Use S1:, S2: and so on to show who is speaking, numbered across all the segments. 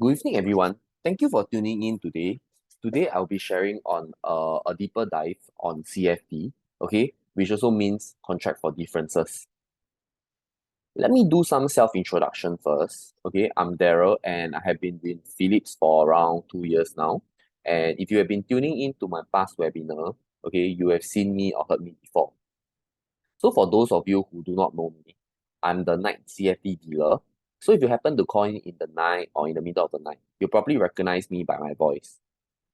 S1: Good evening, everyone. Thank you for tuning in today. Today, I'll be sharing on a deeper dive on CFD, okay, which also means contract for differences. Let me do some self-introduction first. Okay, I'm Daryl and I have been with Phillips for around 2 years now. And if you have been tuning in to my past webinar, okay, you have seen me or heard me before. So for those of you who do not know me, I'm the night CFD dealer. So if you happen to call in the night or in the middle of the night, you'll probably recognize me by my voice.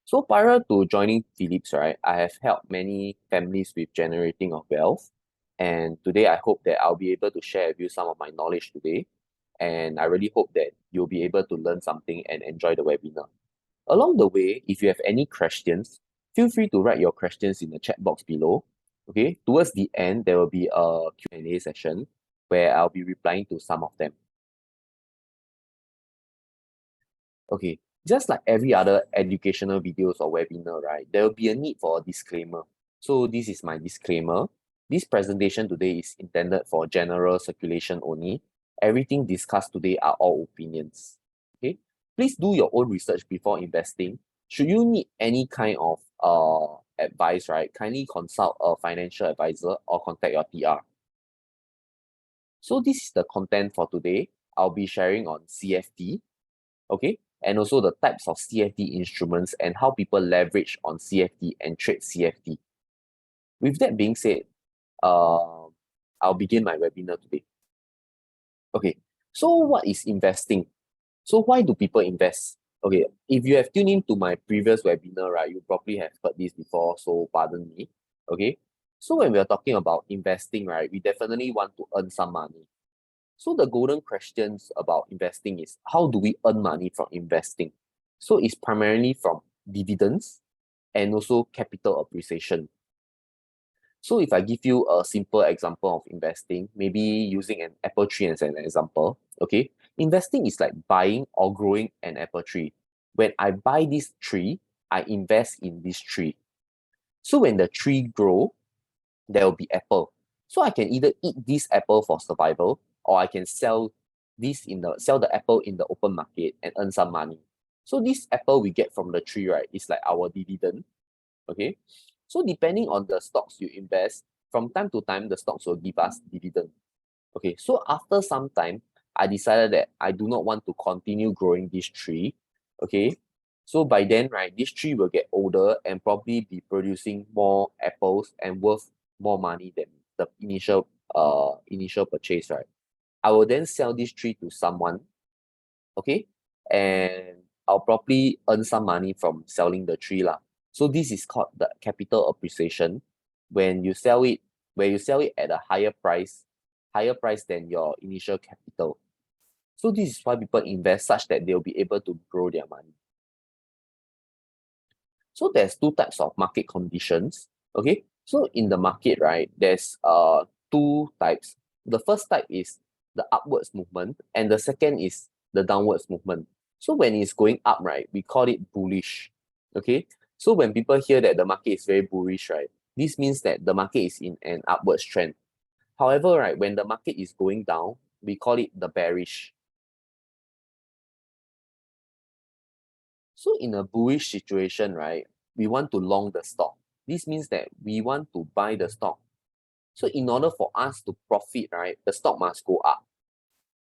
S1: So prior to joining Philips, right, I have helped many families with generating of wealth. And today I hope that I'll be able to share with you some of my knowledge today. And I really hope that you'll be able to learn something and enjoy the webinar. Along the way, if you have any questions, feel free to write your questions in the chat box below. Okay, towards the end, there will be a Q&A session where I'll be replying to some of them. Okay, just like every other educational videos or webinar, right, there will be a need for a disclaimer. So this is my disclaimer. This presentation today is intended for general circulation only. Everything discussed today are all opinions. Okay, please do your own research before investing. Should you need any kind of advice, right, kindly consult a financial advisor or contact your TR. So this is the content for today. I'll be sharing on CFD, okay, and also the types of CFD instruments and how people leverage on CFD and trade CFD. With that being said, I'll begin my webinar today. Okay, so what is investing? So why do people invest? Okay, if you have tuned into my previous webinar, right, you probably have heard this before, so pardon me. Okay, so when we are talking about investing, right, we definitely want to earn some money. So the golden questions about investing is, how do we earn money from investing? So it's primarily from dividends and also capital appreciation. So if I give you a simple example of investing, maybe using an apple tree as an example, okay? Investing is like buying or growing an apple tree. When I buy this tree, I invest in this tree. So when the tree grow, there will be apple. So I can either eat this apple for survival, or I can sell the apple in the open market and earn some money. So this apple we get from the tree, right, is like our dividend. Okay. So depending on the stocks you invest, from time to time the stocks will give us dividend. Okay. So after some time, I decided that I do not want to continue growing this tree. Okay. So by then, right, this tree will get older and probably be producing more apples and worth more money than the initial purchase, right? I will then sell this tree to someone, okay? And I'll probably earn some money from selling the tree lah. So this is called the capital appreciation. When you sell it, at a higher price than your initial capital. So this is why people invest such that they'll be able to grow their money. So there's two types of market conditions, okay? So in the market, right, there's two types. The first type is the upwards movement, and the second is the downwards movement. So when it's going up, right, we call it bullish, okay? So when people hear that the market is very bullish, right, this means that the market is in an upwards trend. However, right, when the market is going down, we call it the bearish. So in a bullish situation, right, we want to long the stock. This means that we want to buy the stock. So in order for us to profit, right, the stock must go up.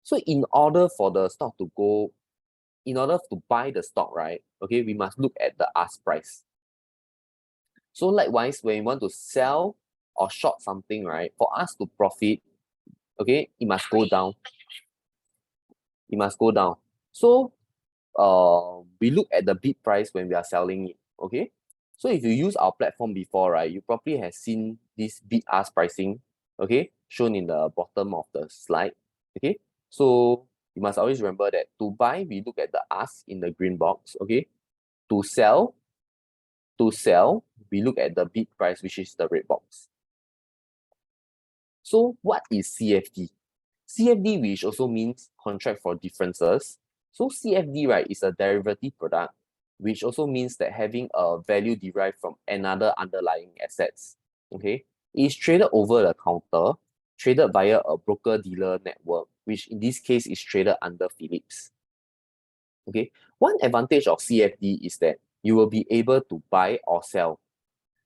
S1: So in order to buy the stock, right, okay, we must look at the ask price. So likewise, when we want to sell or short something, right, for us to profit, okay, it must go down. It must go down. So we look at the bid price when we are selling it, okay? So if you use our platform before, right, you probably have seen this bid ask pricing, okay, shown in the bottom of the slide, okay? So you must always remember that to buy, we look at the ask in the green box, okay? To sell, we look at the bid price, which is the red box. So what is CFD? CFD, which also means contract for differences. So CFD, right, is a derivative product, which also means that having a value derived from another underlying assets. Okay, it's traded over the counter, traded via a broker-dealer network, which in this case is traded under Phillips. Okay, one advantage of CFD is that you will be able to buy or sell,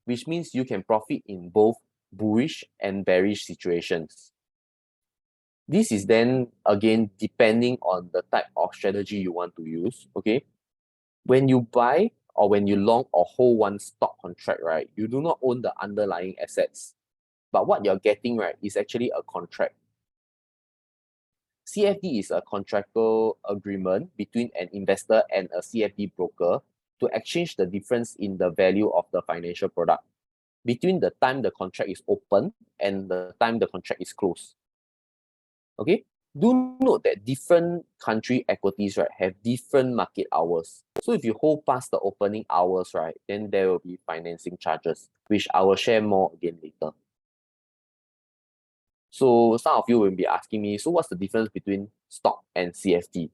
S1: which means you can profit in both bullish and bearish situations. This is then again depending on the type of strategy you want to use. Okay, when you buy or when you long or hold one stock contract, right, you do not own the underlying assets, but what you're getting, right, is actually a contract. CFD is a contractual agreement between an investor and a CFD broker to exchange the difference in the value of the financial product between the time the contract is open and the time the contract is closed. Okay, do note that different country equities, right, have different market hours. So if you hold past the opening hours, right, then there will be financing charges, which I will share more again later. So some of you will be asking me, so what's the difference between stock and CFD?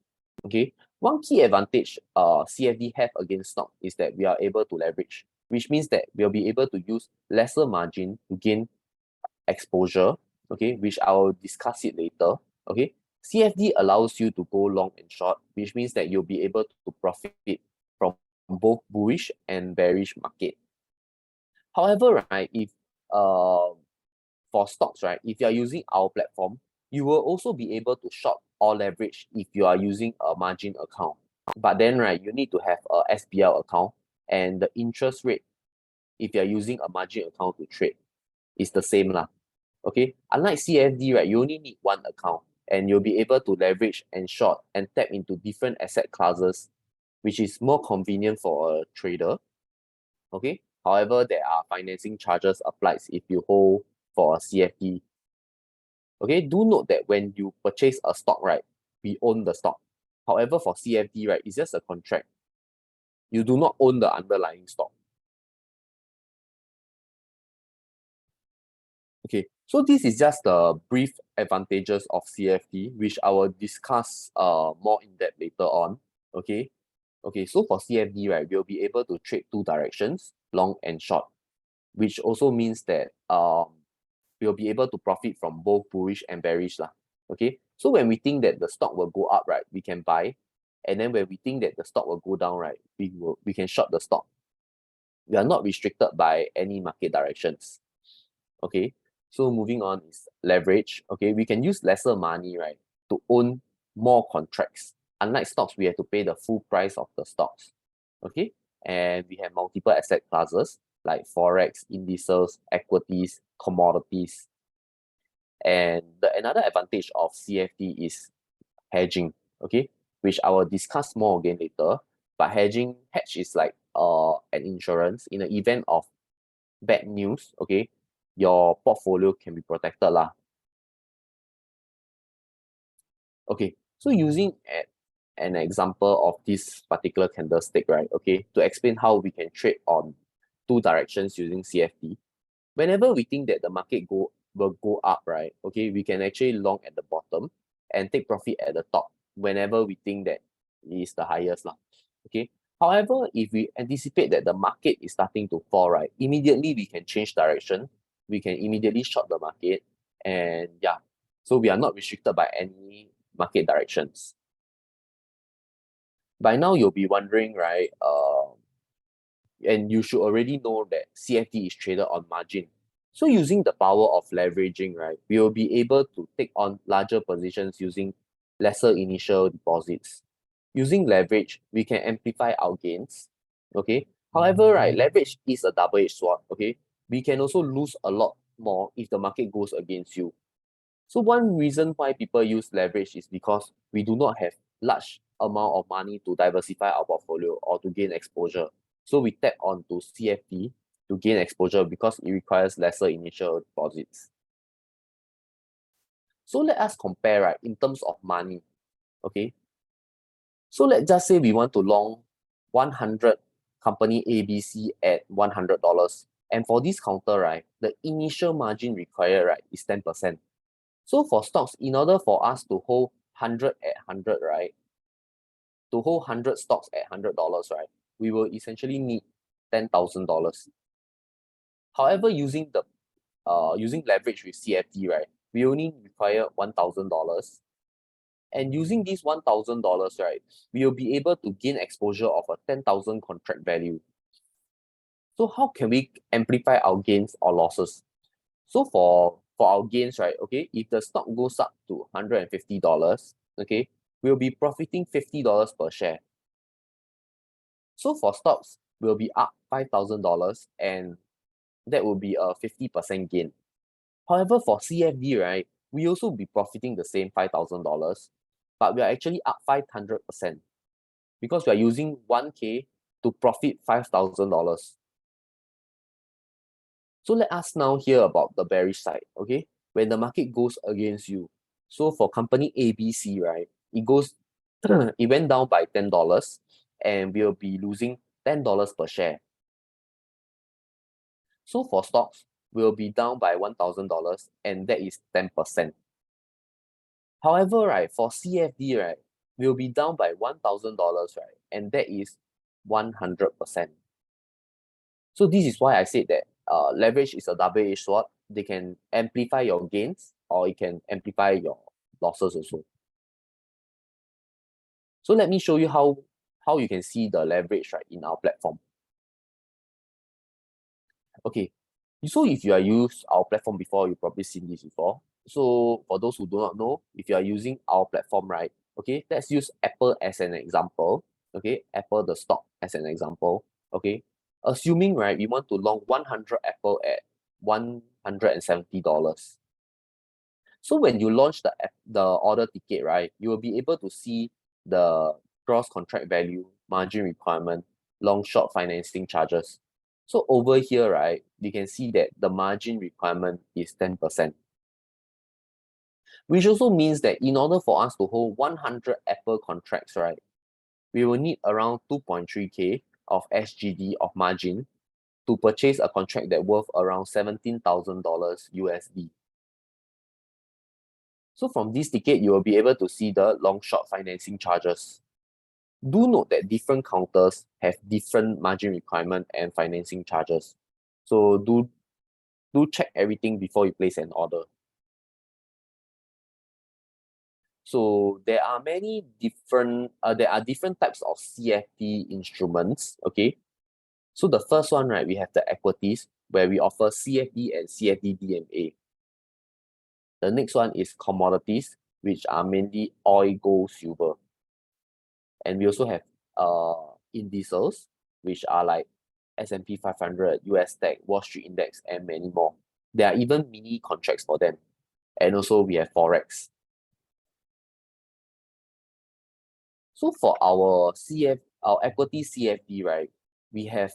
S1: Okay, one key advantage CFD have against stock is that we are able to leverage, which means that we'll be able to use lesser margin to gain exposure, okay, which I will discuss it later. Okay, CFD allows you to go long and short, which means that you'll be able to profit from both bullish and bearish market. However, right, if for stocks, right, if you are using our platform, you will also be able to short or leverage if you are using a margin account. But then, right, you need to have a SPL account, and the interest rate, if you are using a margin account to trade, is the same lah. Okay, unlike CFD, right, you only need one account and you'll be able to leverage and short and tap into different asset classes, which is more convenient for a trader. Okay, however, there are financing charges applied if you hold for a CFD. Okay, do note that when you purchase a stock, right, we own the stock. However, for CFD, right, it's just a contract. You do not own the underlying stock. Okay, so this is just the brief advantages of CFD, which I will discuss more in depth later on. Okay, so for CFD, right, we'll be able to trade two directions, long and short, which also means that we'll be able to profit from both bullish and bearish lah. Okay, so when we think that the stock will go up, right, we can buy, and then when we think that the stock will go down, right, we can short the stock. We are not restricted by any market directions. Okay, so moving on is leverage. Okay, we can use lesser money, right, to own more contracts. Unlike stocks, we have to pay the full price of the stocks. Okay, and we have multiple asset classes like forex, indices, equities, commodities. And another advantage of CFD is hedging. Okay, which I will discuss more again later. But hedge is like an insurance in the event of bad news. Okay, your portfolio can be protected lah. Okay, so using an example of this particular candlestick, right? Okay, to explain how we can trade on two directions using CFD. Whenever we think that the market will go up, right? Okay, we can actually long at the bottom and take profit at the top whenever we think that it is the highest lah. Okay. However, if we anticipate that the market is starting to fall, right, immediately we can change direction. We can immediately short the market, and yeah, so we are not restricted by any market directions. By now, you'll be wondering, right? And you should already know that CFD is traded on margin. So using the power of leveraging, right, we will be able to take on larger positions using lesser initial deposits. Using leverage, we can amplify our gains. Okay. However, right, leverage is a double-edged sword. Okay. We can also lose a lot more if the market goes against you. So one reason why people use leverage is because we do not have large amount of money to diversify our portfolio or to gain exposure. So we tap onto CFD to gain exposure because it requires lesser initial deposits. So let us compare, right, in terms of money. Okay. So let's just say we want to long 100 company ABC at $100. And for this counter, right, the initial margin required, right, is 10%. So for stocks, in order for us to hold 100 at 100, right, to hold 100 stocks at $100, right, we will essentially need $10,000. However, using leverage with CFD, right, we only require $1,000, And using this $1,000, right, we will be able to gain exposure of a 10,000 contract value. So how can we amplify our gains or losses? So for our gains, right, okay, if the stock goes up to $150, okay, we'll be profiting $50 per share. So for stocks, we'll be up $5,000 and that will be a 50% gain. However, for CFD, right, we also be profiting the same $5,000, but we are actually up 500% because we are using 1K to profit $5,000. So let us now hear about the bearish side, okay? When the market goes against you. So for company ABC, right, it went down by $10 and we'll be losing $10 per share. So for stocks, we'll be down by $1,000 and that is 10%. However, right, for CFD, right, we'll be down by $1,000, right, and that is 100%. So this is why I said that leverage is a double-edged sword. They can amplify your gains or it can amplify your losses also. So let me show you how you can see the leverage, right, in our platform. Okay, so if you are used our platform before, you've probably seen this before. So for those who do not know, if you are using our platform, right, okay, let's use Apple as an example. Okay, Apple the stock as an example. Okay, assuming, right, we want to long 100 Apple at $170. So when you launch the order ticket, right, you will be able to see the gross contract value, margin requirement, long short financing charges. So over here, right, you can see that the margin requirement is 10%. Which also means that in order for us to hold 100 Apple contracts, right, we will need around 2.3K of SGD of margin to purchase a contract that worth around $17,000 USD. So from this ticket, you will be able to see the long short financing charges. Do note that different counters have different margin requirement and financing charges. So do check everything before you place an order. So there are different types of CFD instruments, okay? So the first one, right, we have the equities where we offer CFD and CFD DMA. The next one is commodities, which are mainly oil, gold, silver. And we also have indices, which are like S&P 500, US Tech, Wall Street Index, and many more. There are even mini contracts for them. And also we have Forex. So for our equity CFD, right, we have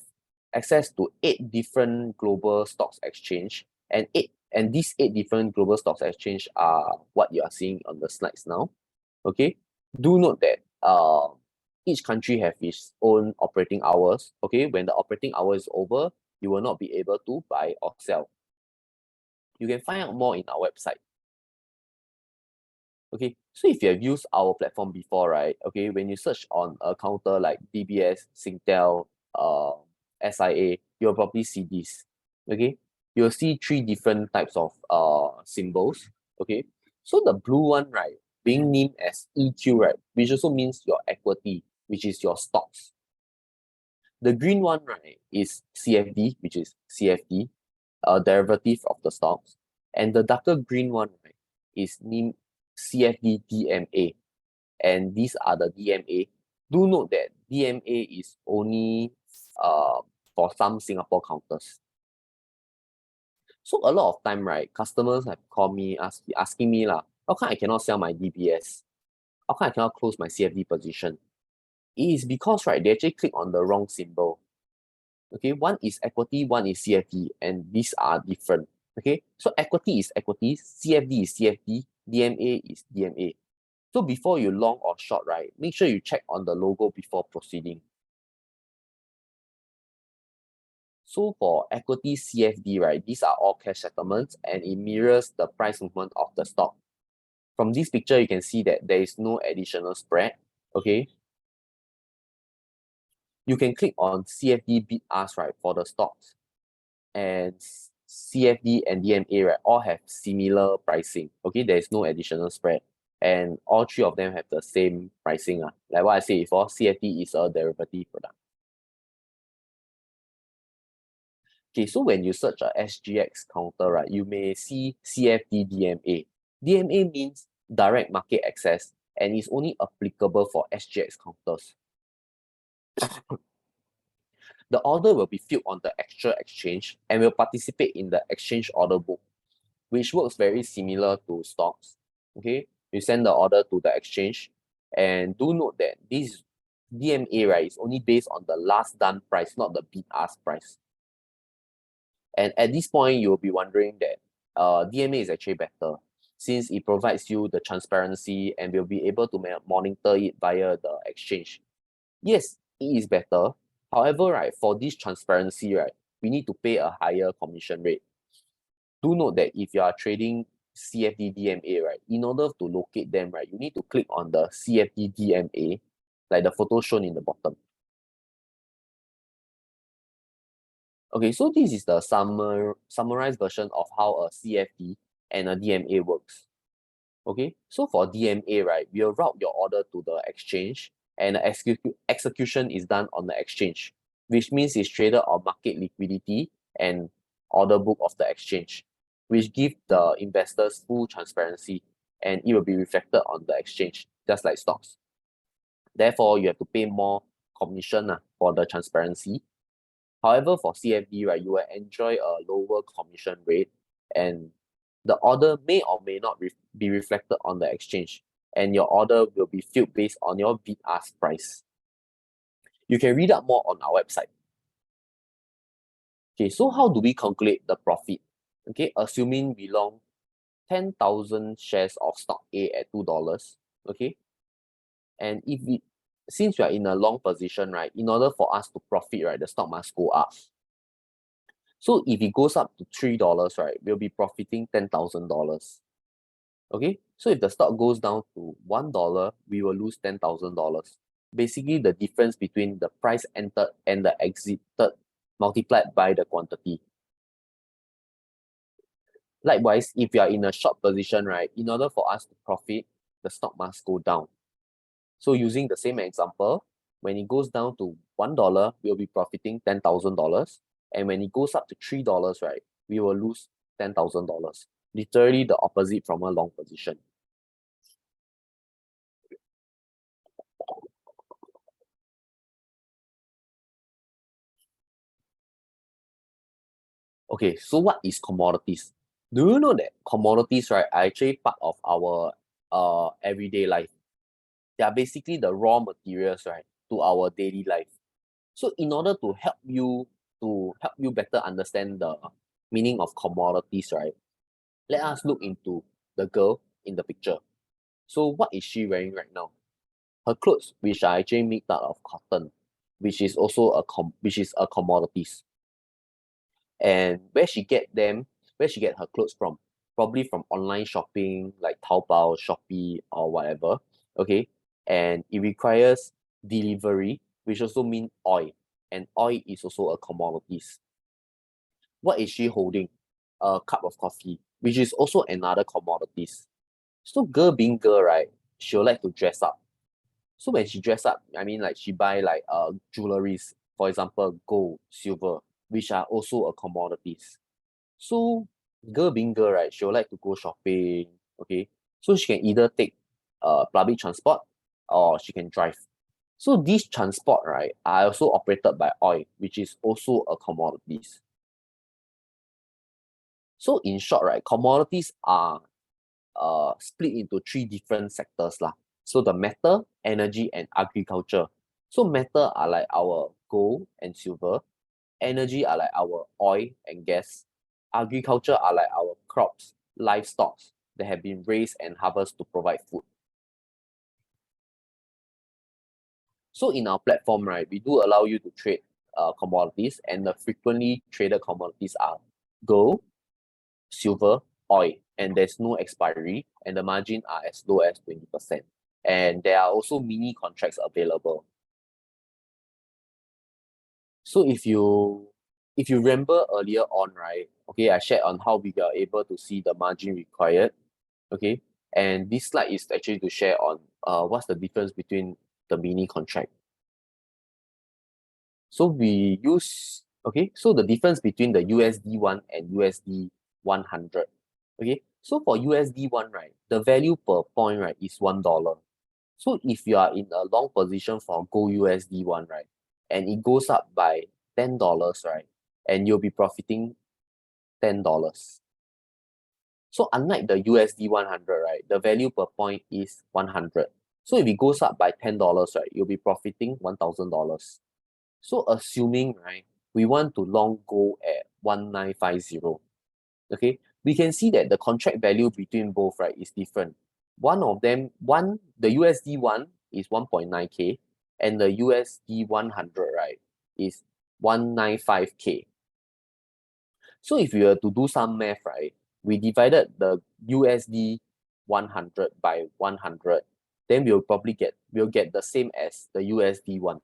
S1: access to 8 different global stocks exchange, and these 8 different global stocks exchange are what you are seeing on the slides now. Okay, do note that each country have its own operating hours. Okay, when the operating hour is over, you will not be able to buy or sell. You can find out more in our website. Okay, so if you have used our platform before, right, okay, when you search on a counter like DBS, Singtel, SIA, you'll probably see this. Okay, you'll see 3 different types of symbols. Okay, so the blue one, right, being named as EQ, right, which also means your equity, which is your stocks. The green one, right, is CFD, which is CFD, a derivative of the stocks. And the darker green one, right, is named CFD DMA. And these are the DMA. Do note that DMA is only for some Singapore counters. So a lot of time, right, customers have called me asking me how come I cannot sell my DBS? How come I cannot close my CFD position? It is because, right, they actually click on the wrong symbol. Okay, one is equity, one is CFD, and these are different. Okay, so equity is equity, CFD is CFD, DMA is DMA. So before you long or short, right, make sure you check on the logo before proceeding. So for equity CFD, right, these are all cash settlements and it mirrors the price movement of the stock. From this picture, you can see that there is no additional spread. Okay, you can click on CFD bid ask, right, for the stocks, and CFD and DMA, right, all have similar pricing. Okay, there is no additional spread. and all three of them have the same pricing. Like what I said before, CFD is a derivative product. Okay, so when you search a SGX counter, right, you may see CFD DMA. DMA means direct market access and is only applicable for SGX counters. The order will be filled on the actual exchange and will participate in the exchange order book, which works very similar to stocks. Okay, you send the order to the exchange, and do note that this DMA, right, is only based on the last done price, not the bid ask price. And at this point, you'll be wondering that DMA is actually better since it provides you the transparency and will be able to monitor it via the exchange. Yes, it is better. However, right, for this transparency, right, we need to pay a higher commission rate. Do note that if you are trading CFD DMA, right, in order to locate them, right, you need to click on the CFD DMA, like the photo shown in the bottom. Okay, so this is the summarized version of how a CFD and a DMA works. Okay, so for DMA, right, we'll route your order to the exchange and the execution is done on the exchange, which means it's traded on market liquidity and order book of the exchange, which give the investors full transparency and it will be reflected on the exchange, just like stocks. Therefore, you have to pay more commission for the transparency. However, for CFD, right, you will enjoy a lower commission rate and the order may or may not be reflected on the exchange and your order will be filled based on your bid ask price. You can read up more on our website. Okay, so how do we calculate the profit? Okay, assuming we long 10,000 shares of stock A at $2, okay? And since we are in a long position, right, in order for us to profit, right, the stock must go up. So if it goes up to $3, right, we'll be profiting $10,000. Okay, so if the stock goes down to $1, we will lose $10,000. Basically, the difference between the price entered and the exited multiplied by the quantity. Likewise, if you are in a short position, right, in order for us to profit, the stock must go down. So using the same example, when it goes down to $1, we'll be profiting $10,000. And when it goes up to $3, right, we will lose $10,000. Literally the opposite from a long position. Okay, so what is commodities? Do you know that commodities, right, are actually part of our everyday life? They are basically the raw materials, right, to our daily life. So in order to help you better understand the meaning of commodities, right, let us look into the girl in the picture. So what is she wearing right now? Her clothes, which are actually made out of cotton, which is also a commodities. And where she get her clothes from? Probably from online shopping like Taobao, Shopee, or whatever. Okay, and it requires delivery, which also means oil, and oil is also a commodities. What is she holding? A cup of coffee, which is also another commodities. So girl being girl, right, she'll like to dress up. So when she dress up, I mean like she buy like jewelries, for example, gold, silver, which are also a commodities. So girl being girl, right, she'll like to go shopping, okay? So she can either take public transport or she can drive. So these transport, right, are also operated by oil, which is also a commodities. So in short, right, commodities are split into three different sectors lah. So the metal, energy, and agriculture. So metal are like our gold and silver. Energy are like our oil and gas. Agriculture are like our crops, livestock that have been raised and harvested to provide food. So in our platform, right, we do allow you to trade commodities, and the frequently traded commodities are gold, silver, oil, and there's no expiry, and the margin are as low as 20%. And there are also mini contracts available. So if you remember earlier on, right, okay, I shared on how we are able to see the margin required. Okay, And this slide is actually to share on what's the difference between the mini contract. So we use, okay, so the difference between the USD1 and USD100. Okay, so for USD1, right, the value per point, right, is $1. So if you are in a long position for gold USD1, right, and it goes up by $10, right, and you'll be profiting $10. So unlike the USD 100, right, the value per point is 100. So if it goes up by $10, right, you'll be profiting $1,000. So assuming, right, we want to long gold at 1950, okay, we can see that the contract value between both, right, is different. One of them, the USD one is 1.9K and the USD 100, right, is 195K. So if we were to do some math, right, we divided the USD 100 by 100, then we'll get the same as the USD one.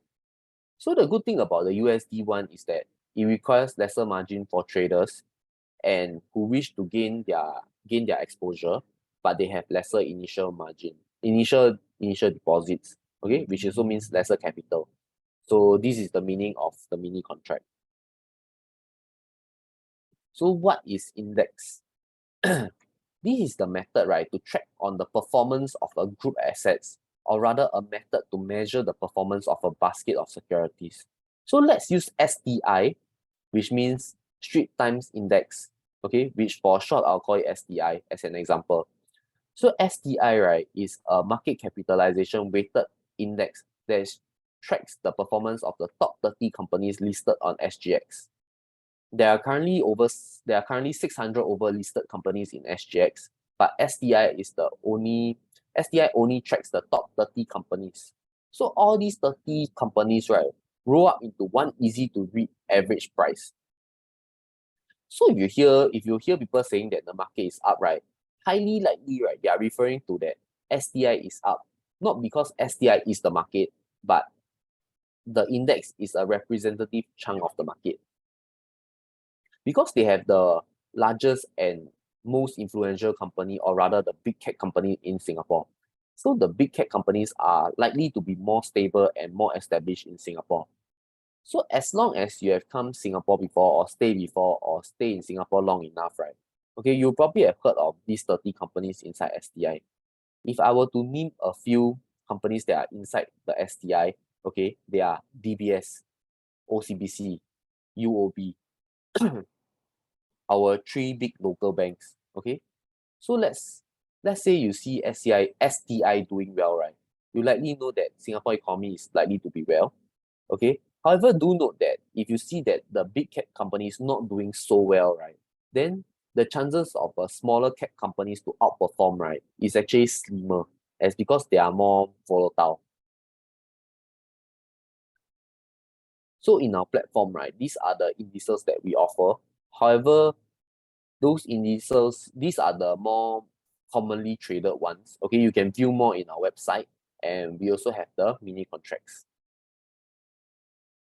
S1: So the good thing about the USD one is that it requires lesser margin for traders and who wish to gain their exposure, but they have lesser initial margin, initial deposits, okay, which also means lesser capital. So this is the meaning of the mini contract. So what is index? This is the method, right, to track on the performance of a group assets, or rather a method to measure the performance of a basket of securities. So let's use STI, which means Street Times Index, okay, which for short I'll call it STI as an example. So STI, right, is a market capitalization weighted index that tracks the performance of the top 30 companies listed on SGX. There are currently 600 over listed companies in SGX, but STI only tracks the top 30 companies. So all these 30 companies, right, roll up into one easy to read average price. So if you hear people saying that the market is up, right, highly likely, right, they are referring to that STI is up, not because STI is the market, but the index is a representative chunk of the market. Because they have the largest and most influential company, or rather the big cap company in Singapore. So the big cap companies are likely to be more stable and more established in Singapore. So as long as you have come Singapore before, or stay in Singapore long enough, right? Okay, you probably have heard of these 30 companies inside STI. If I were to name a few companies that are inside the STI, okay, they are DBS, OCBC, UOB, our three big local banks, okay? So let's say you see STI doing well, right? You likely know that Singapore economy is likely to be well, okay? However, do note that if you see that the big cap companies not doing so well, right, then the chances of a smaller cap companies to outperform, right, is actually slimmer, as because they are more volatile. So in our platform, right, these are the indices that we offer. However, those indices, these are the more commonly traded ones. Okay, you can view more in our website, and we also have the mini contracts.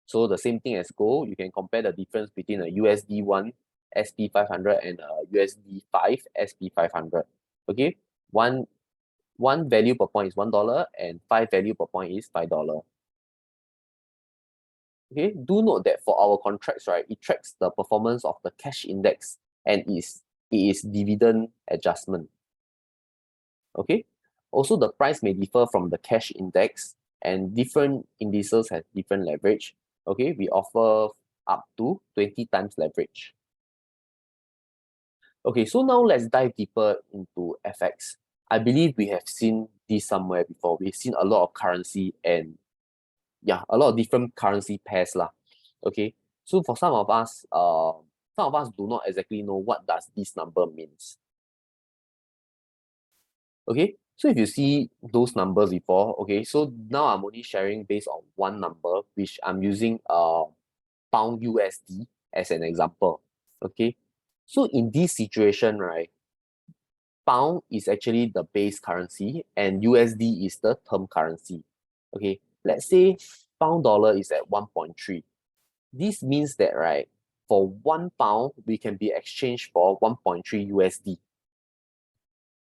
S1: So the same thing as gold, you can compare the difference between a USD1 SP500 and a USD5 SP500. Okay, one value per point is $1 and 5 value per point is $5. Okay, do note that for our contracts, right, it tracks the performance of the cash index and it is dividend adjustment. Okay, also the price may differ from the cash index, and different indices have different leverage. Okay, we offer up to 20 times leverage. Okay, so now let's dive deeper into FX. I believe we have seen this somewhere before. We've seen a lot of currency and a lot of different currency pairs lah. Okay, so for some of us do not exactly know what does this number means. Okay, so if you see those numbers before, okay, so now I'm only sharing based on one number, which I'm using pound USD as an example. Okay, so in this situation, right, pound is actually the base currency and USD is the term currency. Okay, let's say pound dollar is at 1.3. This means that, right, for £1 we can be exchanged for 1.3 USD.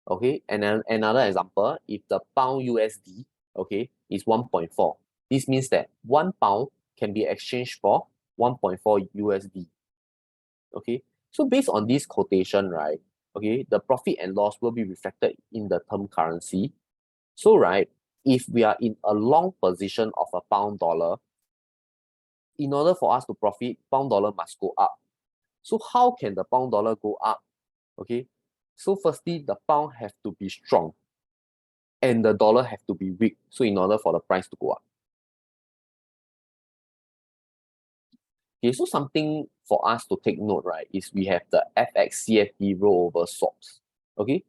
S1: Okay, and then another example, if the pound USD, okay, is 1.4, this means that 1 pound can be exchanged for 1.4 USD. Okay, so based on this quotation, right, okay, the profit and loss will be reflected in the term currency. So, right, if we are in a long position of a pound dollar, in order for us to profit, pound dollar must go up. So how can the pound dollar go up? Okay, so firstly, the pound have to be strong and the dollar have to be weak. So in order for the price to go up. Okay, so something for us to take note, right, is we have the FX-CFD rollover swaps. Okay,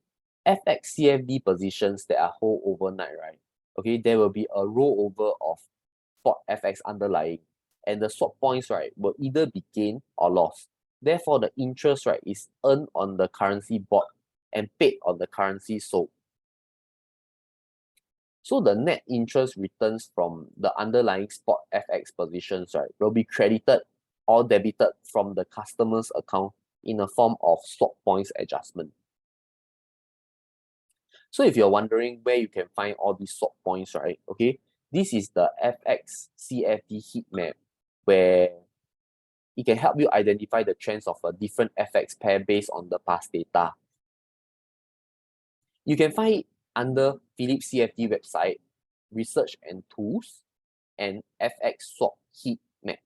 S1: FX-CFD positions that are hold overnight, right? Okay, there will be a rollover of spot FX underlying, and the swap points, right, will either be gained or lost. Therefore, the interest, right, is earned on the currency bought and paid on the currency sold. So the net interest returns from the underlying spot FX positions, right, will be credited or debited from the customer's account in a form of swap points adjustment. So if you're wondering where you can find all these swap points, right, okay, this is the FX-CFD heat map where it can help you identify the trends of a different FX pair based on the past data. You can find it under PhillipCFD website, Research and Tools, and FX Swap Heat Map.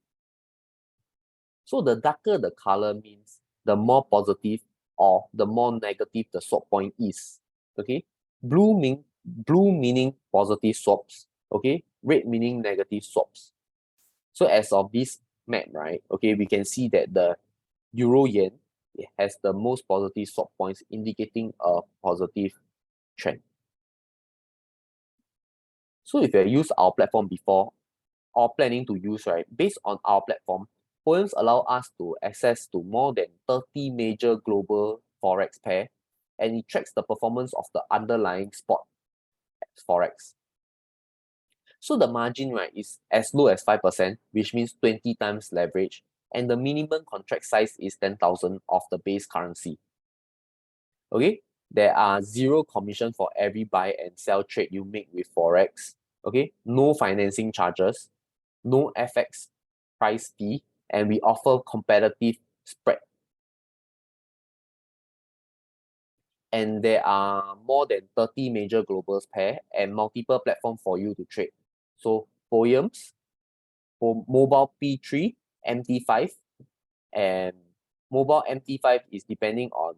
S1: So the darker the color means the more positive or the more negative the swap point is. Okay, blue meaning positive swaps. Okay, red meaning negative swaps. So as of this map, right? Okay, we can see that the Euro Yen has the most positive swap points, indicating a positive trend. So if you have used our platform before or planning to use, right, based on our platform, poems allow us to access to more than 30 major global forex pair, and it tracks the performance of the underlying spot forex. So the margin, right, is as low as 5%, which means 20 times leverage, and the minimum contract size is 10,000 of the base currency. Okay, there are zero commission for every buy and sell trade you make with forex. Okay, no financing charges, no FX price fee, and we offer competitive spread. And there are more than 30 major global pair and multiple platforms for you to trade. So poems, for mobile P3, MT5, and mobile MT5 is depending on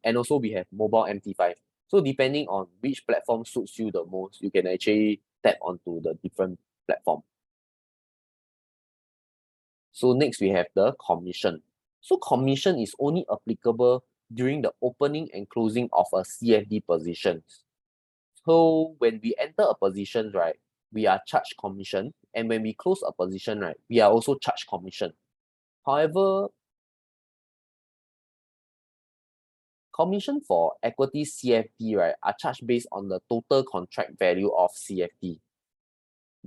S1: and also we have mobile MT5. So depending on which platform suits you the most, you can actually tap onto the different platform. So next we have the commission. So commission is only applicable during the opening and closing of a CFD position. So when we enter a position, right, we are charged commission, and when we close a position, right, we are also charged commission. However, commission for equity CFD, right, are charged based on the total contract value of CFD.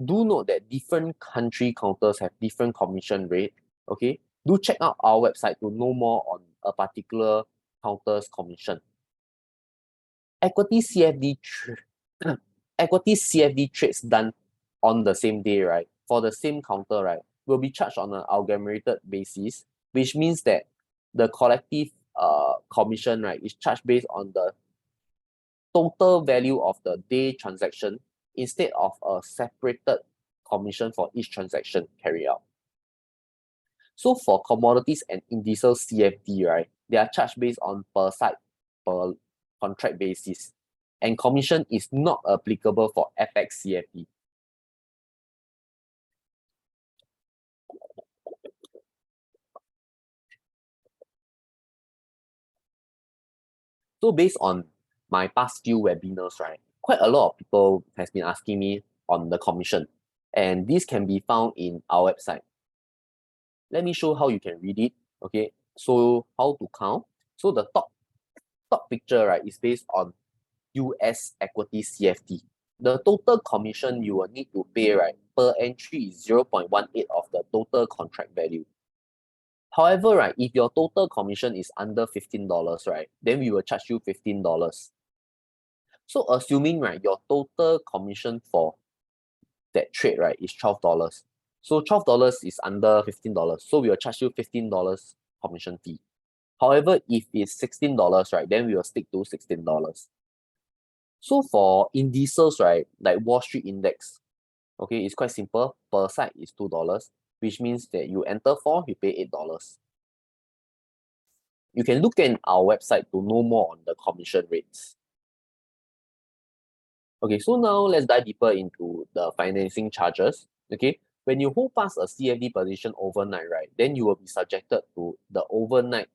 S1: Do note that different country counters have different commission rate. Okay, do check out our website to know more on a particular counter's commission. Equity CFD equity CFD trades done on the same day, right, for the same counter, right, will be charged on an aggregated basis, which means that the collective commission, right, is charged based on the total value of the day transaction instead of a separated commission for each transaction carried out. So for commodities and indices CFD, right, they are charged based on per site, per contract basis, and commission is not applicable for FX CFD. So based on my past few webinars, right, quite a lot of people has been asking me on the commission, and this can be found in our website. Let me show how you can read it. Okay, so how to count. So the top picture, right, is based on US equity CFD. The total commission you will need to pay, right, per entry is 0.18 of the total contract value. However, right, if your total commission is under $15, right, then we will charge you $15. So assuming, right, your total commission for that trade, right, is $12. So $12 is under $15. So we will charge you $15 commission fee. However, if it's $16, right, then we will stick to $16. So for indices, right, like Wall Street Index, okay, it's quite simple. Per side is $2, which means that you enter 4, you pay $8. You can look at our website to know more on the commission rates. Okay, so now let's dive deeper into the financing charges. Okay, when you hold past a CFD position overnight, right, then you will be subjected to the overnight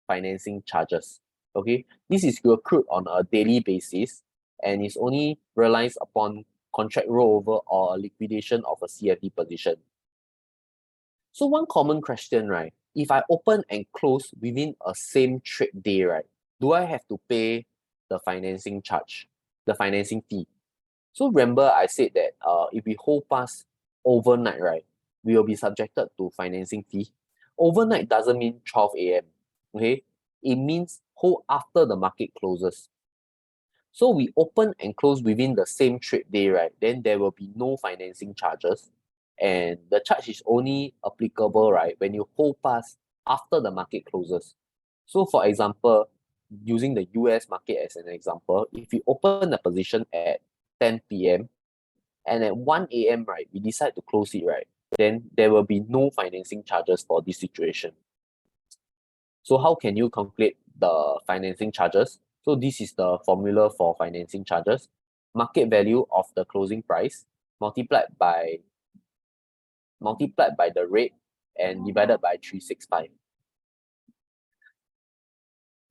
S1: financing charges. Okay, this is accrued on a daily basis and is only realized upon contract rollover or a liquidation of a CFD position. So one common question, right? If I open and close within a same trade day, right, do I have to pay the financing charge, the financing fee? So remember I said that if we hold past overnight, right, we will be subjected to financing fee. Overnight doesn't mean 12 a.m. Okay, it means hold after the market closes. So we open and close within the same trade day, right? Then there will be no financing charges. And the charge is only applicable, right, when you hold past after the market closes. So for example, using the US market as an example, if you open a position at 10 p.m. and at 1 a.m., right, we decide to close it, right, then there will be no financing charges for this situation. So how can you calculate the financing charges? So this is the formula for financing charges. Market value of the closing price multiplied by the rate and divided by 365.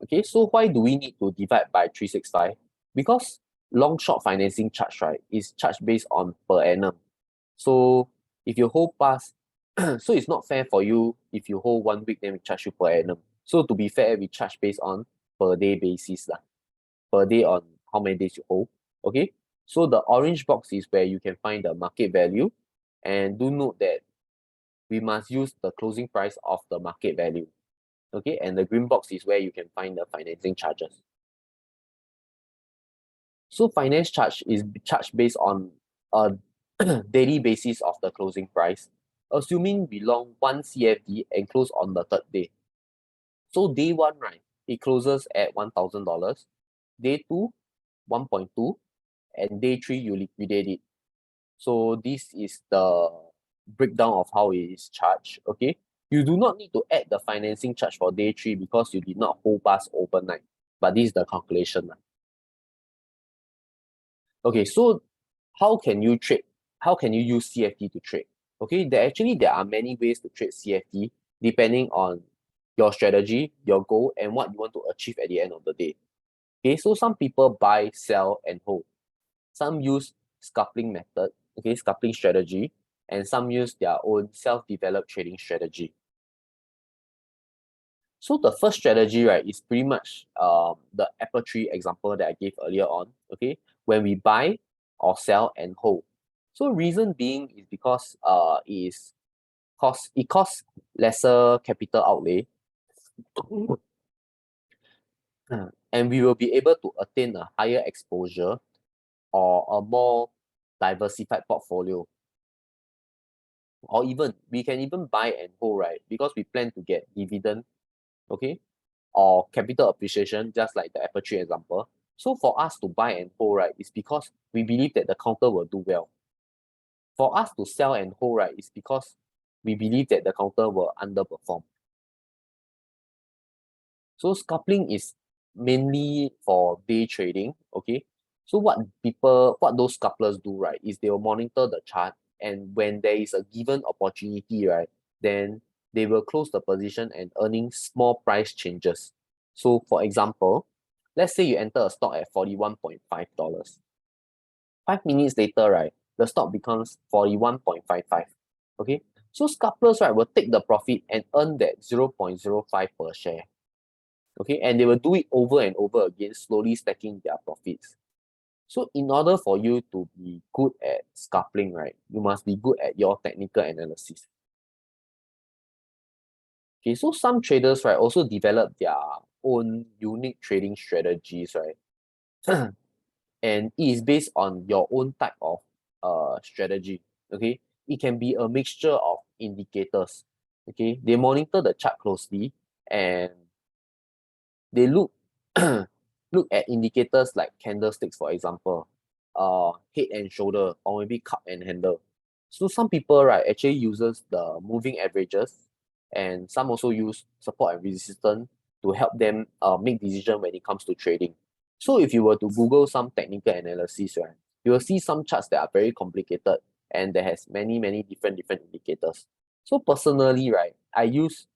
S1: Okay, so why do we need to divide by 365? Because long short financing charge, right, is charged based on per annum. So if you hold past, so it's not fair for you if you hold 1 week, then we charge you per annum. So to be fair, we charge based on per day basis lah, per day on how many days you hold. Okay, so the orange box is where you can find the market value, and do note that we must use the closing price of the market value. Okay, and the green box is where you can find the financing charges. So finance charge is charged based on a daily basis of the closing price, assuming we long one CFD and close on the third day. So day one, right, it closes at $1,000. Day two, 1.2, and day three, you liquidate it. So this is the breakdown of how it is charged. Okay, you do not need to add the financing charge for day three because you did not hold past overnight, but this is the calculation. Okay, so how can you trade? How can you use CFD to trade? Okay, there are many ways to trade CFD depending on your strategy, your goal, and what you want to achieve at the end of the day. Okay, so some people buy, sell, and hold. Some use scalping method, okay, scalping strategy, and some use their own self-developed trading strategy. So the first strategy, right, is pretty much the apple tree example that I gave earlier on, okay, when we buy or sell and hold. So reason being is because it costs lesser capital outlay and we will be able to attain a higher exposure or a more diversified portfolio. Or even we can even buy and hold, right, because we plan to get dividend, okay, or capital appreciation, just like the apple tree example. So for us to buy and hold, right, is because we believe that the counter will do well. For us to sell and hold, right, is because we believe that the counter will underperform. So scalping is mainly for day trading, okay? So what those scalpers do, right, is they will monitor the chart, and when there is a given opportunity, right, then they will close the position and earning small price changes. So for example, let's say you enter a stock at $41.5. 5 minutes later, right, the stock becomes 41.55. Okay, so scalpers, right, will take the profit and earn that 0.05 per share. Okay, and they will do it over and over again, slowly stacking their profits. So in order for you to be good at scalping, right, you must be good at your technical analysis. Okay, so some traders, right, also develop their own unique trading strategies, right? and it is based on your own type of strategy. Okay, it can be a mixture of indicators. Okay, they monitor the chart closely, and they look at indicators like candlesticks, for example, head and shoulder, or maybe cup and handle. So some people, right, actually uses the moving averages, and some also use support and resistance to help them make decision when it comes to trading. So if you were to Google some technical analysis, right, you will see some charts that are very complicated and that has many different indicators. So personally, right, I use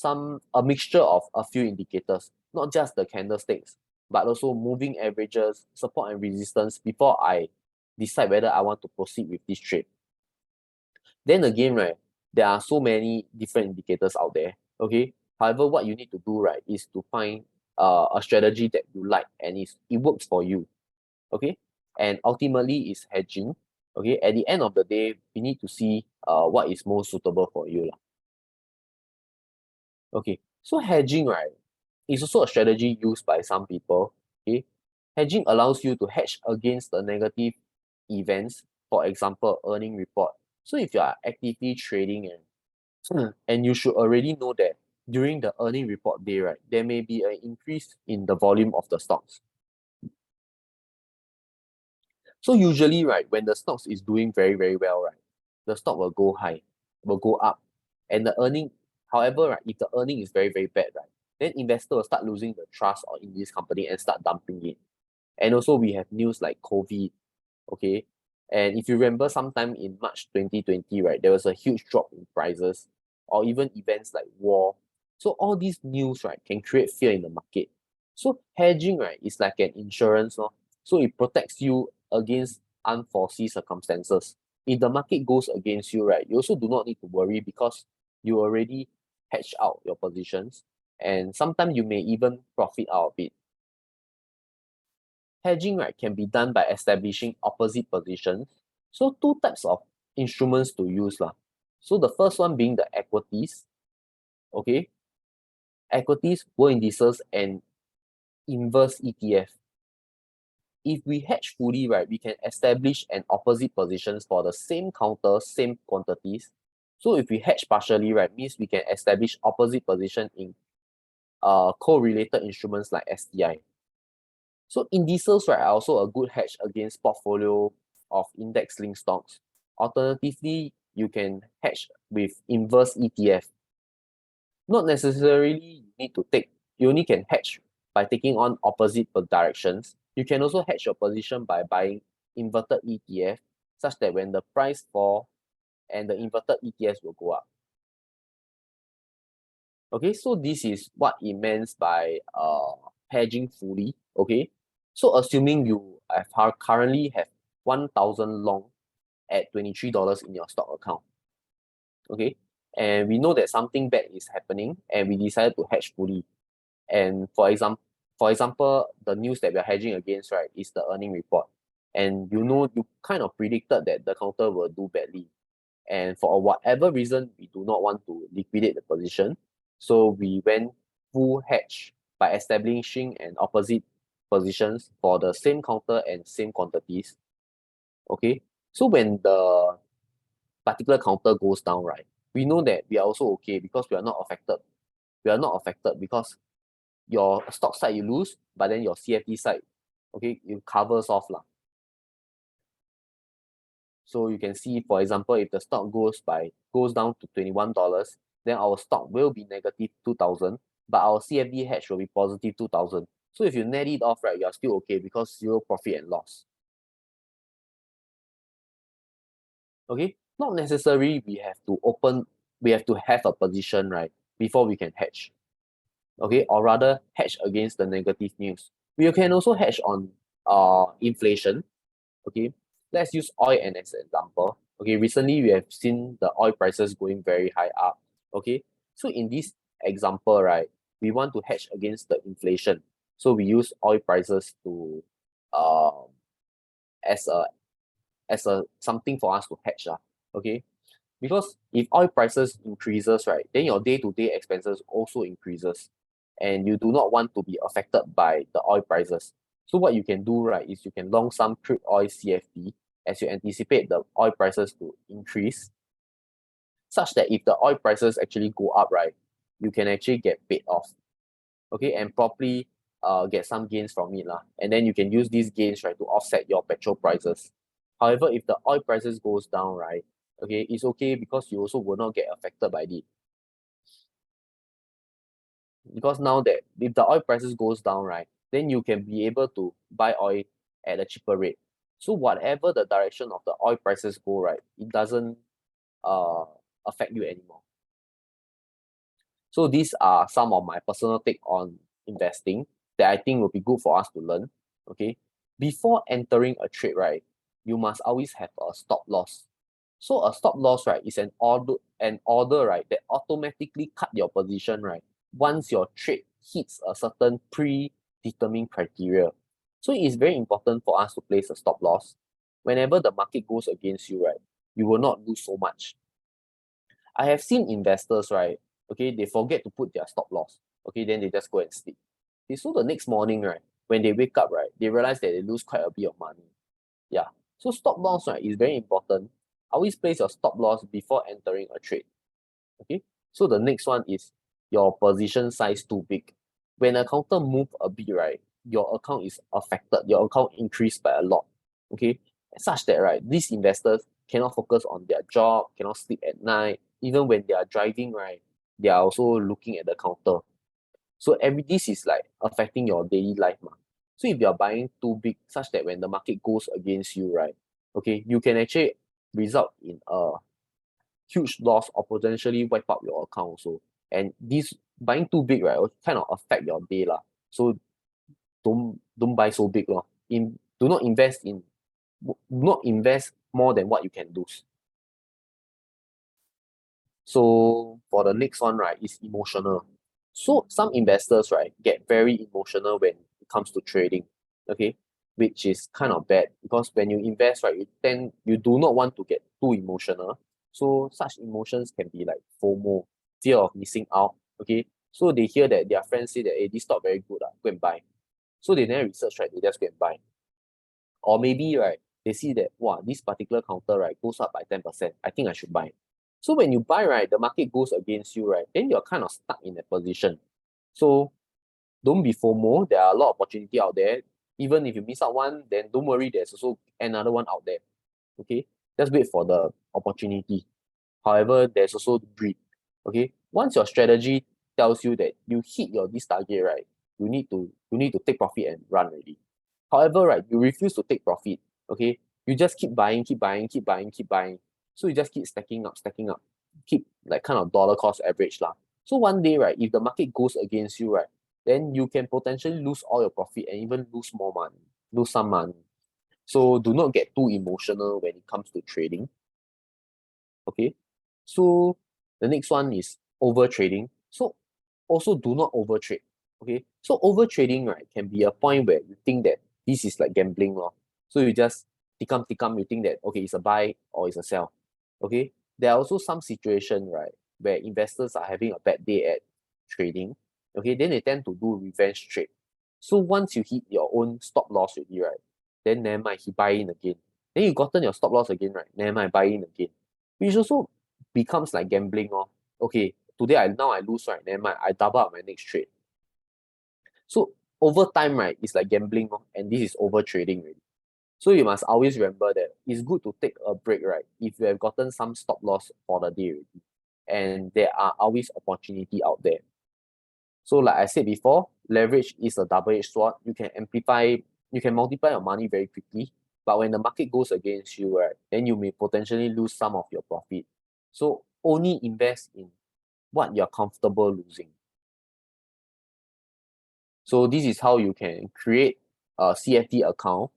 S1: a mixture of a few indicators, not just the candlesticks, but also moving averages, support and resistance before I decide whether I want to proceed with this trade. Then again, right, there are so many different indicators out there. Okay. However, what you need to do, right, is to find a strategy that you like and it works for you. Okay. And ultimately is hedging. Okay. At the end of the day, we need to see what is most suitable for you. Okay, so hedging, right, is also a strategy used by some people. Okay, hedging allows you to hedge against the negative events, for example, earning report. So if you are actively trading and you should already know that during the earning report day, right, there may be an increase in the volume of the stocks. So usually, right, when the stocks is doing very well, right, the stock will go high, will go up, and the earning. However, right, if the earning is very bad, right, then investor will start losing the trust in this company and start dumping it. And also we have news like COVID, okay, and if you remember, sometime in March 2020, right, there was a huge drop in prices, or even events like war. So all these news, right, can create fear in the market. So hedging, right, is like an insurance, no? So it protects you against unforeseen circumstances. If the market goes against you, right, you also do not need to worry because you already hedged out your positions, and sometimes you may even profit out of it. Hedging, right, can be done by establishing opposite positions. So two types of instruments to use lah. So the first one being the equities, okay? Equities, world indices, and inverse ETF. If we hedge fully, right, we can establish an opposite positions for the same counter, same quantities. So if we hedge partially, right, means we can establish opposite position in correlated instruments like STI. So indices, right, are also a good hedge against portfolio of index-linked stocks. Alternatively, you can hedge with inverse ETF. Not necessarily you need to take, you only can hedge by taking on opposite directions. You can also hedge your position by buying inverted ETF, such that when the price fall and the inverted ETFs will go up. Okay, so this is what it means by hedging fully. Okay, so assuming you currently have 1,000 long at $23 in your stock account. Okay, and we know that something bad is happening and we decided to hedge fully. And for example, the news that we're hedging against, right, is the earning report. And you kind of predicted that the counter will do badly. And for whatever reason, we do not want to liquidate the position. So we went full hedge by establishing an opposite positions for the same counter and same quantities. Okay. So when the particular counter goes down, right, we know that we are also okay because we are not affected. We are not affected because your stock side you lose, but then your CFD side, okay, you covers off lah. So you can see, for example, if the stock goes down to $21, then our stock will be negative 2,000, but our CFD hedge will be positive 2,000. So if you net it off, right, you are still okay because zero profit and loss. Okay, not necessarily we have to have a position, right, before we can hedge. Okay, or rather hedge against the negative news. We can also hedge on inflation. Okay, let's use oil as an example. Okay, recently we have seen the oil prices going very high up. Okay, so in this example, right, we want to hedge against the inflation. So we use oil prices to as a something for us to hedge lah. Okay, because if oil prices increases, right, then your day-to-day expenses also increases, and you do not want to be affected by the oil prices. So what you can do, right, is you can long some crude oil CFD as you anticipate the oil prices to increase, such that if the oil prices actually go up, right, you can actually get paid off, okay, and properly get some gains from it lah. And then you can use these gains, right, to offset your petrol prices. However, if the oil prices goes down, right, okay, it's okay because you also will not get affected by it. Because now that if the oil prices goes down, right, then you can be able to buy oil at a cheaper rate. So whatever the direction of the oil prices go, right, it doesn't uh affect you anymore. So these are some of my personal take on investing that I think will be good for us to learn. Okay. Before entering a trade, right, you must always have a stop loss. So a stop loss, right, is an order, right, that automatically cut your position, right, once your trade hits a certain predetermined criteria. So it is very important for us to place a stop loss. Whenever the market goes against you, right, you will not lose so much. I have seen investors, right, okay, they forget to put their stop loss. Okay, then they just go and sleep. Okay, so the next morning, right, when they wake up, right, they realize that they lose quite a bit of money. Yeah. So stop loss, right, is very important. Always place your stop loss before entering a trade. Okay. So the next one is your position size too big. When a counter move a bit, right, your account is affected. Your account increased by a lot. Okay. Such that, right, these investors cannot focus on their job, cannot sleep at night. Even when they are driving, right, they are also looking at the counter. So this is like affecting your daily life ma. So if you're buying too big such that when the market goes against you, right, okay, you can actually result in a huge loss or potentially wipe out your account also. And this buying too big, right, will kind of affect your day lah. So don't buy so big lor. Do not invest more than what you can lose. So for the next one, right, is emotional. So some investors, right, get very emotional when it comes to trading, okay, which is kind of bad because when you invest, right, you do not want to get too emotional. So such emotions can be like FOMO, fear of missing out, okay. So they hear that their friends say that, hey, this stock very good, go and buy. So they never research, right, they just go and buy. Or maybe, right, they see that, wow, this particular counter, right, goes up by 10%. I think I should buy. So when you buy, right, the market goes against you, right, then you're kind of stuck in that position. So don't be FOMO. There are a lot of opportunity out there. Even if you miss out one, then don't worry, there's also another one out there. Okay. Just wait for the opportunity. However, there's also greed. Okay. Once your strategy tells you that you hit your this target, right, you need to take profit and run already. However, right, you refuse to take profit. Okay. You just keep buying, keep buying, keep buying, keep buying. So you just keep stacking up, keep like kind of dollar cost average lah. So one day, right, if the market goes against you, right, then you can potentially lose all your profit and even lose more money, lose some money. So do not get too emotional when it comes to trading. Okay. So the next one is over trading. So also do not over trade. Okay. So over trading, right, can be a point where you think that this is like gambling lor. So you just tikam, you think that okay, it's a buy or it's a sell. Okay. There are also some situation, right, where investors are having a bad day at trading. Okay, then they tend to do revenge trade. So once you hit your own stop loss already, right, then never mind, he buy in again. Then you gotten your stop loss again, right? Never mind, buy in again. Which also becomes like gambling oh. Okay, today I lose, right? Never mind, I double up my next trade. So over time, right, it's like gambling oh, and this is over trading already. So you must always remember that it's good to take a break, right? If you have gotten some stop loss for the day already, and there are always opportunity out there. So like I said before, leverage is a double-edged sword. You can multiply your money very quickly, but when the market goes against you, right, then you may potentially lose some of your profit. So only invest in what you're comfortable losing. So this is how you can create a CFD account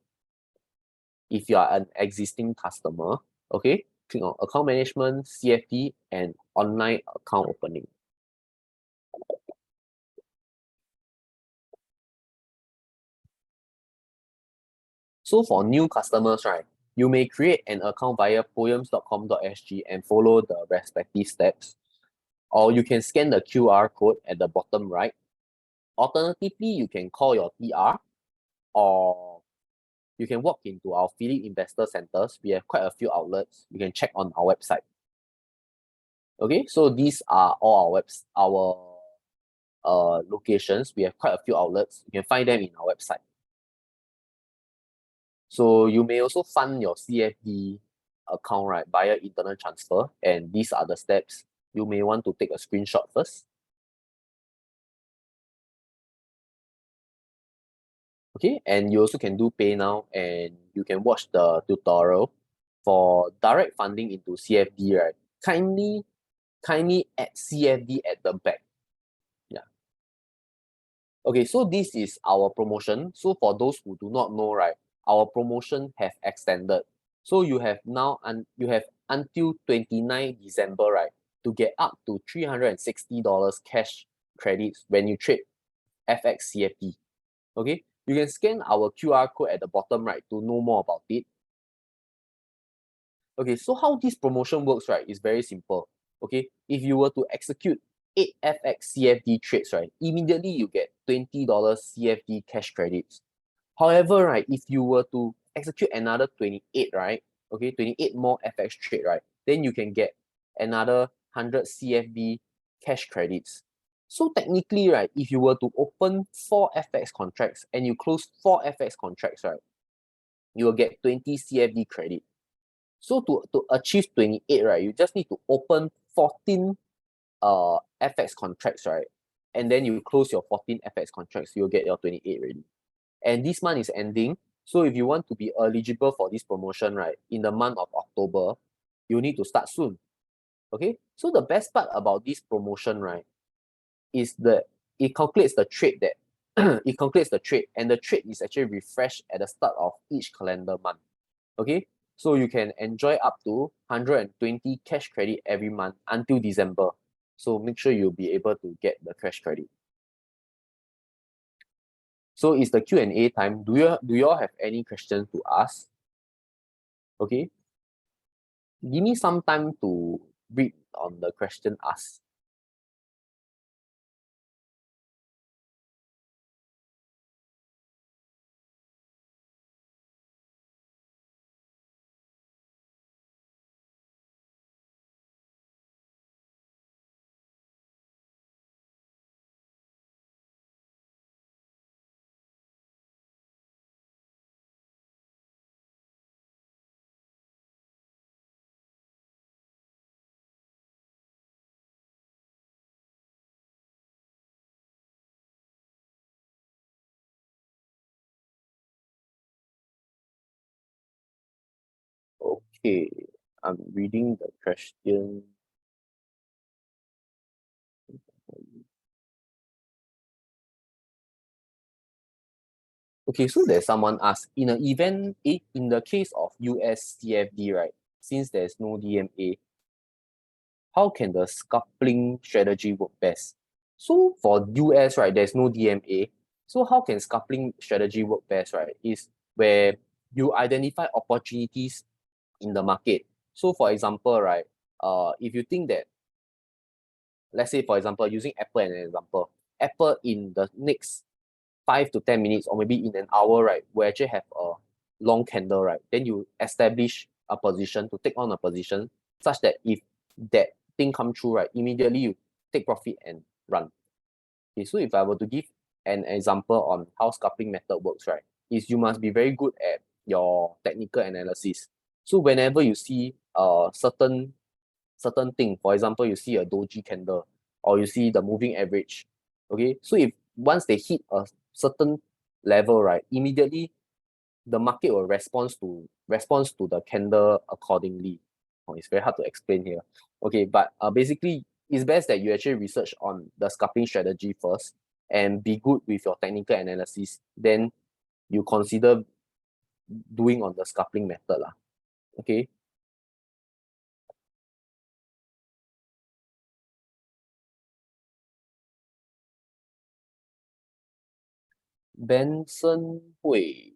S1: if you are an existing customer. Okay, click on account management, CFD, and online account opening. So for new customers, right, you may create an account via poems.com.sg and follow the respective steps. Or you can scan the QR code at the bottom right. Alternatively, you can call your TR or you can walk into our Phillip Investor Centers. We have quite a few outlets. You can check on our website. Okay, so these are all our locations. We have quite a few outlets. You can find them in our website. So you may also fund your CFD account, right, via internal transfer, and these are the steps. You may want to take a screenshot first. Okay, and you also can do pay now, and you can watch the tutorial for direct funding into CFD, right? Kindly add CFD at the back. Yeah. Okay, so this is our promotion. So for those who do not know, right, our promotion have extended. So you have now you have until 29 December, right, to get up to $360 cash credits when you trade FX CFD. Okay, you can scan our QR code at the bottom right to know more about it. Okay, so how this promotion works, right, is very simple. Okay, if you were to execute 8 FX CFD trades, right, immediately you get $20 CFD cash credits. However, right, if you were to execute another 28, right, okay, 28 more FX trade, right, then you can get another 100 CFD cash credits. So technically, right, if you were to open 4 FX contracts and you close 4 FX contracts, right, you will get 20 CFD credit. So to achieve 28, right, you just need to open 14 FX contracts, right? And then you close your 14 FX contracts, you'll get your 28 already. And this month is ending. So if you want to be eligible for this promotion, right, in the month of October, you need to start soon. Okay. So the best part about this promotion, right, is that it calculates the trade that it calculates the trade, and the trade is actually refreshed at the start of each calendar month. Okay. So you can enjoy up to 120 cash credit every month until December. So make sure you'll be able to get the cash credit. So it's the Q&A time. Do you all have any questions to ask? Okay. Give me some time to read on the question asked. Okay, I'm reading the question. Okay, so there's someone asked, in the case of US CFD, right, since there's no DMA, how can the scuppling strategy work best? So for US, right, there's no DMA. So how can scuppling strategy work best, right? Is where you identify opportunities in the market. So for example, right, if you think that, let's say for example, using Apple as an example, Apple in the next 5 to 10 minutes or maybe in an hour, right, will actually have a long candle, right? Then you establish a position to take on a position such that if that thing come true, right, immediately you take profit and run. Okay, so if I were to give an example on how scalping method works, right, is you must be very good at your technical analysis. So whenever you see a certain thing, for example, you see a doji candle or you see the moving average, okay, so if once they hit a certain level, right, immediately the market will response to the candle accordingly. Oh, it's very hard to explain here. Okay, but basically it's best that you actually research on the scalping strategy first and be good with your technical analysis, then you consider doing on the scalping method lah. Okay. Benson Hui,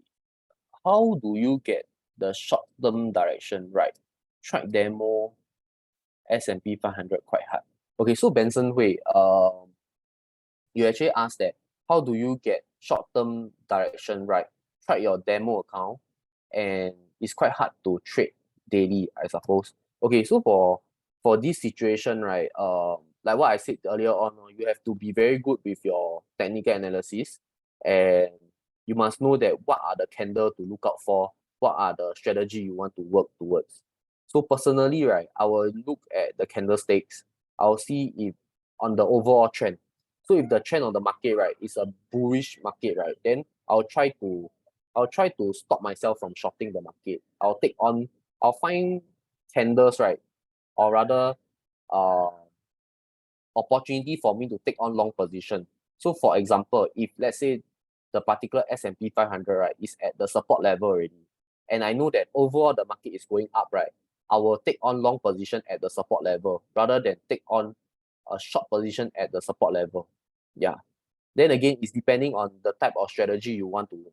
S1: how do you get the short-term direction right? Track demo S&P 500 quite hard. Okay, so Benson Hui, you actually asked that how do you get short-term direction right? tried your demo account and it's quite hard to trade daily, I suppose. Okay, so for this situation, right, like what I said earlier on, you have to be very good with your technical analysis, and you must know that what are the candle to look out for, what are the strategy you want to work towards. So personally, right, I will look at the candlesticks. I'll see if on the overall trend. So if the trend of the market, right, is a bullish market, right, then I'll try to stop myself from shorting the market. I'll find candles, right, or rather uh opportunity for me to take on long position. So for example, if let's say the particular S&P 500, right, is at the support level already, and I know that overall the market is going up, right, I will take on long position at the support level rather than take on a short position at the support level. Yeah. Then again, it's depending on the type of strategy you want to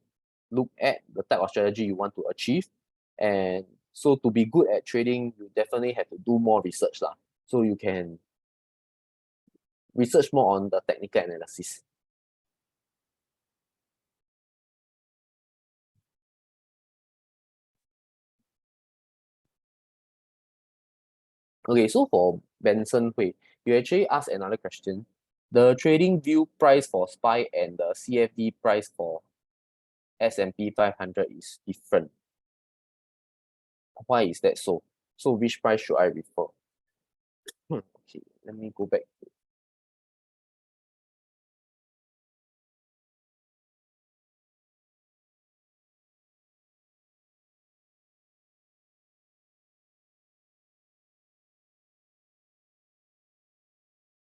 S1: look at, the type of strategy you want to achieve. And so to be good at trading, you definitely have to do more research lah. So you can research more on the technical analysis. Okay, so for Benson Hui, you actually asked another question. The trading view price for SPY and the CFD price for S&P 500 is different. Why is that so? So which price should I refer? Okay, let me go back.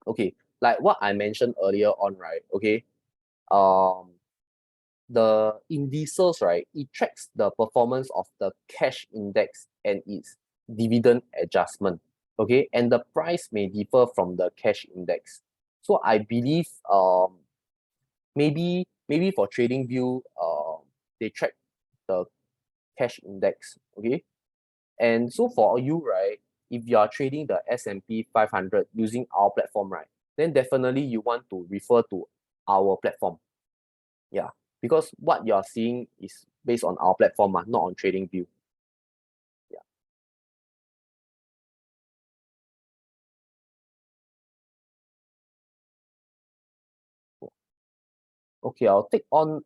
S1: Okay, like what I mentioned earlier on, right? Okay, um, the indices, right? It tracks the performance of the cash index and its dividend adjustment. Okay, and the price may differ from the cash index. So I believe maybe for trading view they track the cash index. Okay, and so for you, right, if you are trading the S&P 500 using our platform, right, then definitely you want to refer to our platform. Yeah, because what you're seeing is based on our platform, not on TradingView. Yeah. Okay, I'll take on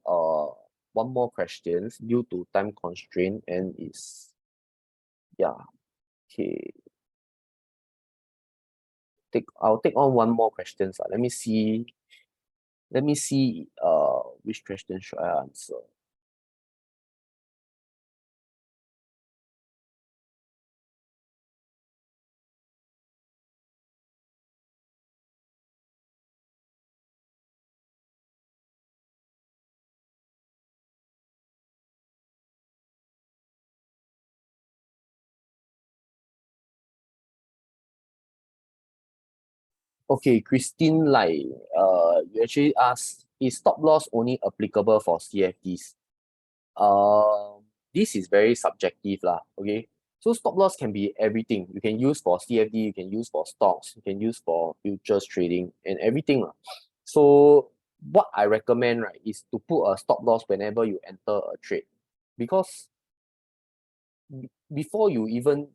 S1: one more questions due to time constraint, and is yeah. Okay, I'll take on one more questions. Let me see. Let me see which question should I answer. Okay, Christine Lai, you actually asked, is stop loss only applicable for CFDs? This is very subjective lah, okay? So stop loss can be everything. You can use for CFD, you can use for stocks, you can use for futures trading and everything lah. So what I recommend, right, is to put a stop loss whenever you enter a trade, because before you even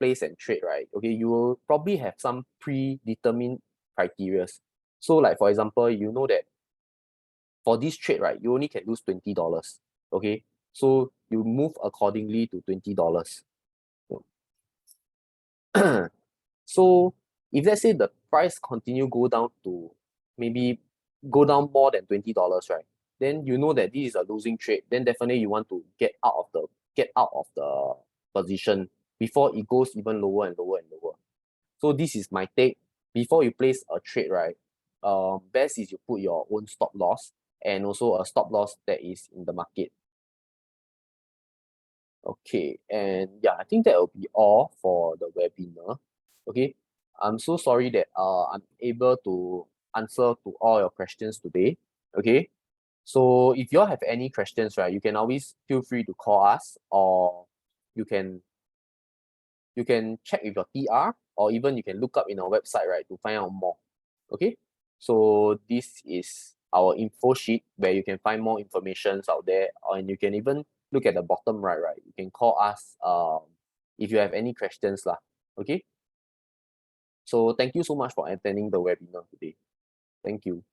S1: place and trade, right, okay, you will probably have some predetermined criteria. So like for example, you know that for this trade, right, you only can lose $20. Okay, so you move accordingly to $20. So if let's say the price continue go down to maybe go down more than $20, right, then you know that this is a losing trade, then definitely you want to get out of the position before it goes even lower and lower and lower. So this is my take. Before you place a trade, right, best is you put your own stop loss and also a stop loss that is in the market. Okay, and yeah, I think that will be all for the webinar. Okay, I'm so sorry that I'm able to answer to all your questions today. Okay, so if you all have any questions, right, you can always feel free to call us, or you can check with your TR, or even you can look up in our website, right, to find out more. Okay, so this is our info sheet where you can find more information out there, and you can even look at the bottom right, you can call us if you have any questions lah. Okay, so thank you so much for attending the webinar today. Thank you.